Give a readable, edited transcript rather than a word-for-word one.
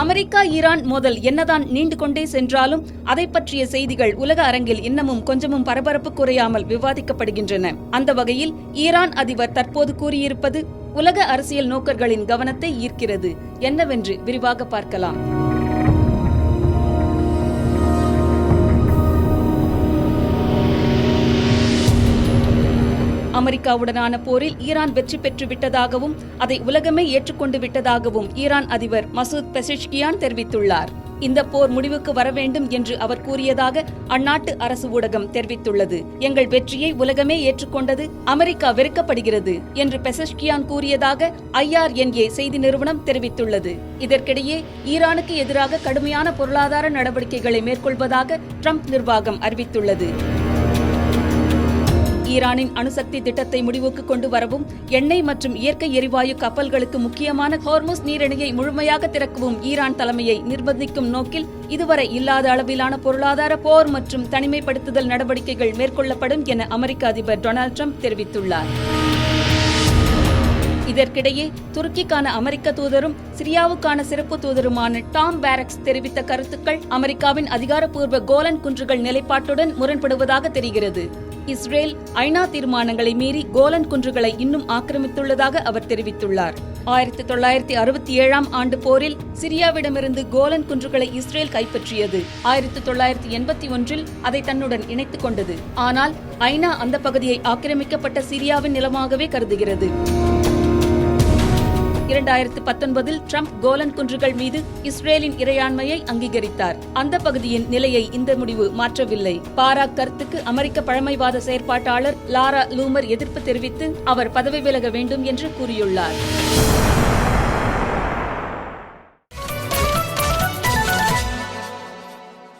America Iran மோதல் என்னதான் நீண்டு கொண்டே சென்றாலும் அதை பற்றிய செய்திகள் உலக அரங்கில் இன்னமும் கொஞ்சமும் பரபரப்பு குறையாமல் விவாதிக்கப்படுகின்றன. அந்த வகையில் ஈரான் அதிபர் தற்போது கூறியிருப்பது உலக அரசியல் நோக்கர்களின் கவனத்தை ஈர்க்கிறது. என்னவென்று விரிவாக பார்க்கலாம். அமெரிக்காவுடனான போரில் ஈரான் வெற்றி பெற்று விட்டதாகவும் அதை உலகமே ஏற்றுக்கொண்டு விட்டதாகவும் ஈரான் அதிபர் மசூத் பெசெஷ்கியான் தெரிவித்துள்ளார். இந்த போர் முடிவுக்கு வர வேண்டும் என்று அவர் கூறியதாக அந்நாட்டு அரசு ஊடகம் தெரிவித்துள்ளது. எங்கள் வெற்றியை உலகமே ஏற்றுக்கொண்டது, அமெரிக்கா வெறுக்கப்படுகிறது என்று பெசெஷ்கியான் கூறியதாக IRNA செய்தி நிறுவனம் தெரிவித்துள்ளது. இதற்கிடையே ஈரானுக்கு எதிராக கடுமையான பொருளாதார நடவடிக்கைகளை மேற்கொள்வதாக ட்ரம்ப் நிர்வாகம் அறிவித்துள்ளது. ஈரானின் அணுசக்தி திட்டத்தை முடிவுக்கு கொண்டு வரவும், எண்ணெய் மற்றும் இயற்கை எரிவாயு கப்பல்களுக்கு முக்கியமான ஹோர்முஸ் நீரிணையை முழுமையாக திறக்கவும் ஈரான் தலைமையை நிர்பந்திக்கும் நோக்கில் இதுவரை இல்லாத அளவிலான பொருளாதார போர் மற்றும் தனிமைப்படுத்துதல் நடவடிக்கைகள் மேற்கொள்ளப்படும் என அமெரிக்க அதிபர் டொனால்டு ட்ரம்ப் தெரிவித்துள்ளார். இதற்கிடையே துருக்கிக்கான அமெரிக்க தூதரும் சிரியாவுக்கான சிறப்பு தூதருமான டாம் பேரக்ஸ் தெரிவித்த கருத்துக்கள் அமெரிக்காவின் அதிகாரப்பூர்வ கோலன் குன்றுகள் நிலைப்பாட்டுடன் முரண்படுவதாக தெரிகிறது. இஸ்ரேல் ஐநா தீர்மானங்களை மீறி கோலன் குன்றுகளை இன்னும் ஆக்கிரமித்துள்ளதாக அவர் தெரிவித்துள்ளார். 1967ஆம் ஆண்டு போரில் சிரியாவிடமிருந்து கோலன் குன்றுகளை இஸ்ரேல் கைப்பற்றியது. 1981இல் அதை தன்னுடன் இணைத்துக் கொண்டது. ஆனால் ஐநா அந்த பகுதியை ஆக்கிரமிக்கப்பட்ட சிரியாவின் நிலமாகவே கருதுகிறது. 2019இல் ட்ரம்ப் கோலன் குன்றுகள் மீது இஸ்ரேலின் இறையாண்மையை அங்கீகரித்தார். அந்த பகுதியின் நிலையை இந்த முடிவு மாற்றவில்லை. பாராக் கருத்துக்கு அமெரிக்க பழமைவாத செயற்பாட்டாளர் லாரா லூமர் எதிர்ப்பு தெரிவித்து அவர் பதவி விலக வேண்டும் என்று கூறியுள்ளார்.